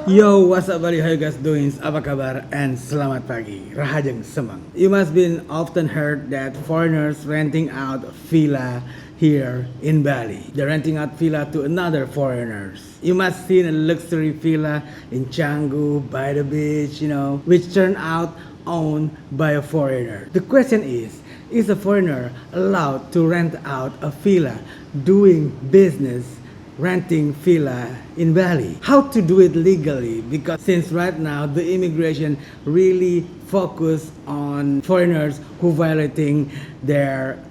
Yo, what's up buddy? How you guys doing? Apa kabar? And selamat pagi. Rahajang semang. You must been often heard that foreigners renting out villa here in Bali. They're renting out villa to another foreigners. You must seen a luxury villa in Canggu by the beach, which turned out owned by a foreigner. The question is a foreigner allowed to rent out a villa doing business renting villa in Bali? How to do it legally? Because since right now the immigration really focus on foreigners who violating their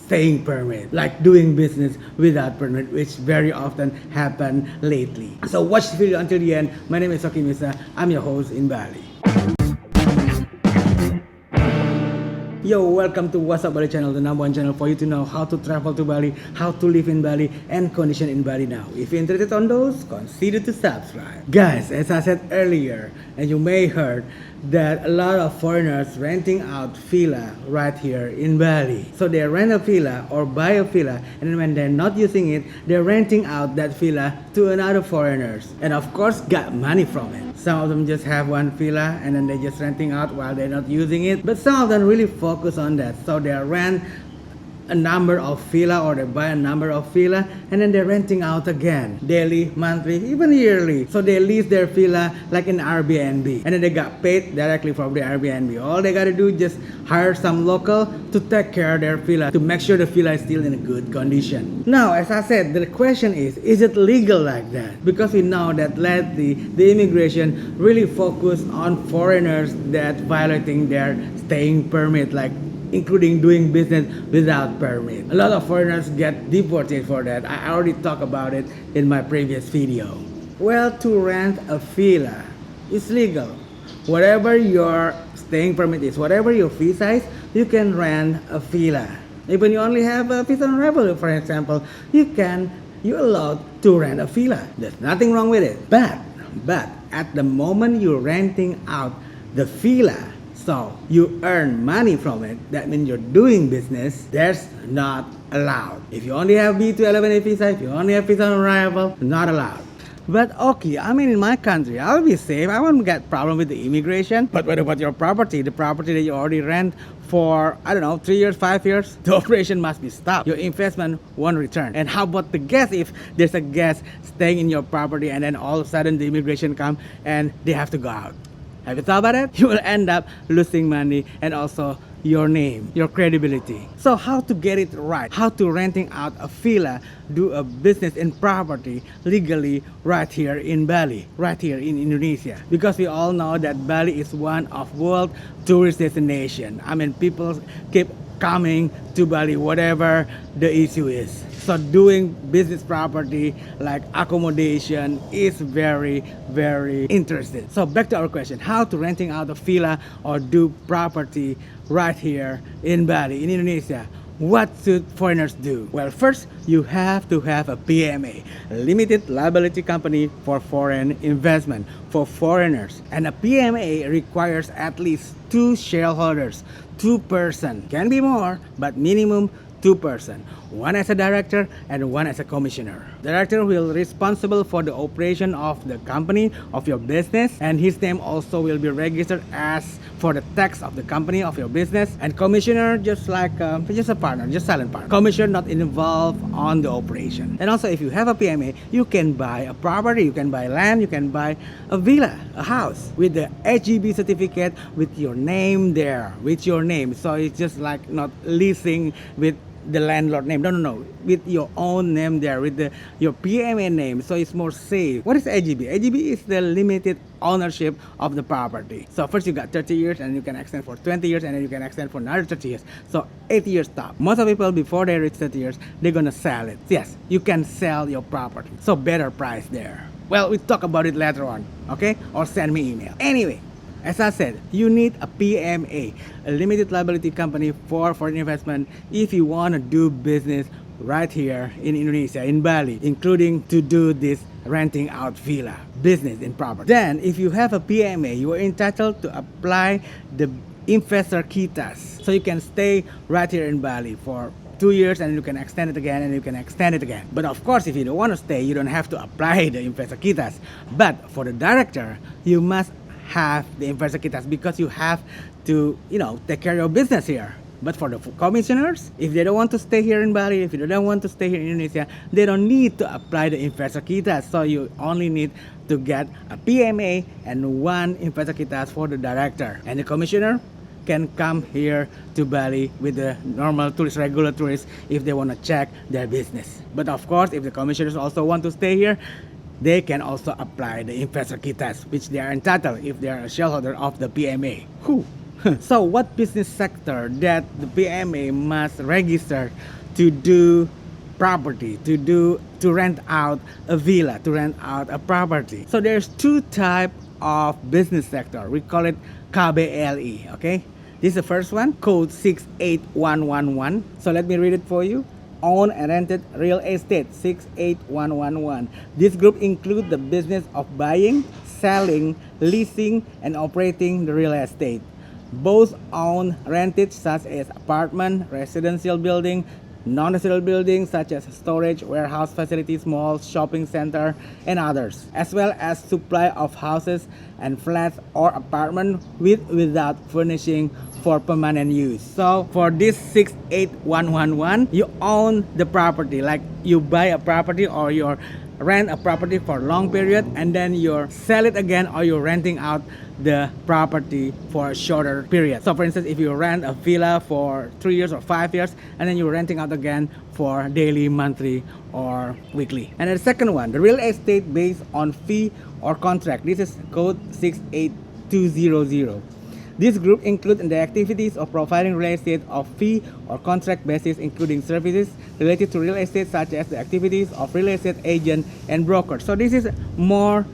staying permit, like doing business without permit, which very often happen lately. So watch the video until the end. My name is Oki Misa. I'm your host in Bali. Yo, welcome to What's Up Bali channel, the #1 channel for you to know how to travel to Bali, how to live in Bali, and condition in Bali now. If you're interested on those, consider to subscribe. Guys, as I said earlier, and you may heard that a lot of foreigners renting out villa right here in Bali. So they rent a villa or buy a villa, and then when they're not using it, they're renting out that villa to another foreigners, and of course got money from it. Some of them just have one villa and then they're just renting out while they're not using it, but some of them really focus on that. So they rent a number of villa or they buy a number of villa and then they're renting out again daily, monthly, even yearly. So they lease their villa like an Airbnb and then they got paid directly from the Airbnb. All they gotta do is just hire some local to take care of their villa, to make sure the villa is still in a good condition. Now, as I said, the question is it legal like that? Because we know that lately the immigration really focus on foreigners that violating their staying permit, like including doing business without permit. A lot of foreigners get deported for that. I already talked about it in my previous video. Well, to rent a villa is legal. Whatever your staying permit is, whatever your visa is, you can rent a villa. Even you only have a visa on arrival, for example, you're allowed to rent a villa. There's nothing wrong with it. But at the moment you're renting out the villa, so you earn money from it, that means you're doing business, that's not allowed. If you only have B211A visa, if you only have visa on arrival, not allowed. But okay, in my country, I'll be safe. I won't get problem with the immigration. But what about your property? The property that you already rent for, 3 years, 5 years, the operation must be stopped. Your investment won't return. And how about the guest? If there's a guest staying in your property and then all of a sudden the immigration come and they have to go out. Have you thought about it? You will end up losing money and also your name, your credibility. So how to get it right? How to renting out a villa, do a business in property legally right here in Bali, right here in Indonesia. Because we all know that Bali is one of world tourist destination. People keep coming to Bali, whatever the issue is. So doing business property like accommodation is very, very interesting. So back to our question, how to renting out a villa or do property right here in Bali, in Indonesia. What should foreigners do? Well, first, you have to have a PMA, a limited liability company for foreign investment, for foreigners. And a PMA requires at least 2 shareholders, 2 person. Can be more, but minimum 2 person. One as a director and one as a commissioner. Director will be responsible for the operation of the company, of your business, and his name also will be registered as for the tax of the company of your business. And commissioner, just like just a partner, just silent partner. Commissioner not involved on the operation. And also, if you have a PMA, you can buy a property, you can buy land, you can buy a villa, a house with the HGB certificate with your name there, with your name. So it's just like not leasing with the landlord name. No, with your own name there, with your PMA name, so it's more safe. What is AGB? AGB is the limited ownership of the property. So first you got 30 years and you can extend for 20 years and then you can extend for another 30 years. So 8 years top. Most of people before they reach 30 years, they're gonna sell it. Yes, you can sell your property. So better price there. Well, we talk about it later on, okay? Or send me email. Anyway, as I said, you need a PMA, a limited liability company for foreign investment if you want to do business right here in Indonesia, in Bali, including to do this renting out villa, business in property. Then, if you have a PMA, you are entitled to apply the investor kitas. So you can stay right here in Bali for 2 years, and you can extend it again, and you can extend it again. But of course, if you don't want to stay, you don't have to apply the investor quitas. But for the director, you must have the investor quitas because you have to, take care of your business here. But for the commissioners, if they don't want to stay here in Bali, if you don't want to stay here in Indonesia, they don't need to apply the investor quitas. So you only need to get a PMA and one investor quitas for the director. And the commissioner can come here to Bali with the normal tourists, regular tourists, if they want to check their business. But of course, if the commissioners also want to stay here, they can also apply the investor quitas, which they are entitled if they are a shareholder of the PMA. Whew. So what business sector that the PMA must register to do property, to rent out a villa, to rent out a property? So there's two types of business sector. We call it KBLI, okay? This is the first one, code 68111. So let me read it for you. Owned and rented real estate 68111. This group includes the business of buying, selling, leasing, and operating the real estate. Both owned rented such as apartment, residential building, non-residential buildings such as storage, warehouse facilities, malls, shopping center, and others, as well as supply of houses and flats or apartment without furnishing for permanent use. So for this 68111, you own the property, like you buy a property or you rent a property for a long period, and then you sell it again, or you're renting out the property for a shorter period. So for instance, if you rent a villa for 3 years or 5 years, and then you're renting out again for daily, monthly, or weekly. And the second one, the real estate based on fee or contract. This is code 68200. This group includes the activities of providing real estate of fee or contract basis, including services related to real estate, such as the activities of real estate agent and broker. So this is more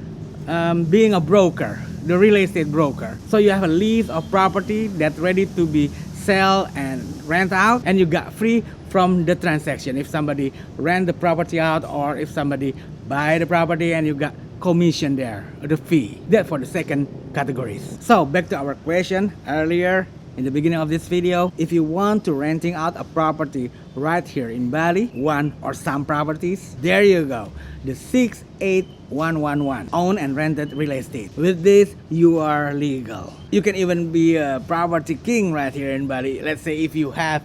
being a broker, the real estate broker. So you have a lease of property that's ready to be sell and rent out, and you got free from the transaction. If somebody rent the property out, or if somebody buy the property, and you got commission there, the fee. That for the second categories. So back to our question earlier in the beginning of this video. If you want to renting out a property right here in Bali, one or some properties, there you go, the 68111, owned and rented real estate. With this, you are legal. You can even be a property king right here in Bali. Let's say if you have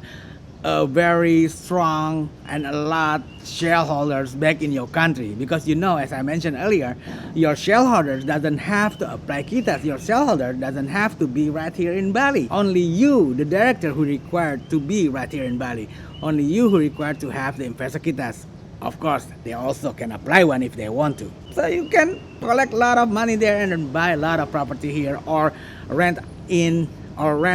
a very strong and a lot shareholders back in your country, because as I mentioned earlier, your shareholders doesn't have to apply quitas. Your shareholder doesn't have to be right here in Bali. Only you, the director, who required to be right here in Bali. Only you who required to have the investor quitas. Of course, they also can apply one if they want to. So you can collect a lot of money there and then buy a lot of property here, or rent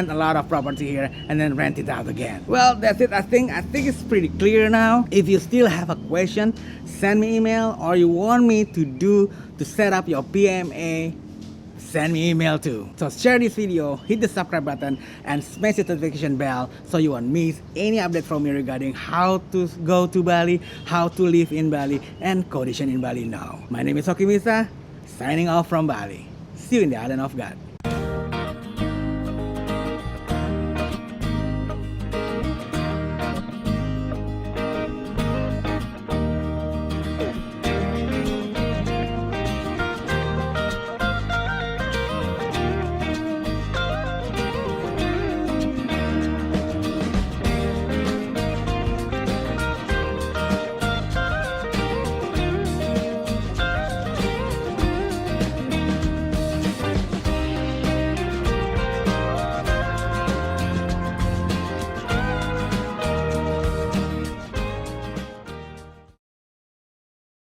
a lot of property here and then rent it out again. Well, that's it. I think it's pretty clear now. If you still have a question, send me email, or you want me to set up your PMA, send me email too. So share this video, hit the subscribe button, and smash the notification bell so you won't miss any update from me regarding how to go to Bali, how to live in Bali, and condition in Bali now. My name is Hoki Misa, signing off from Bali. See you in the island of God.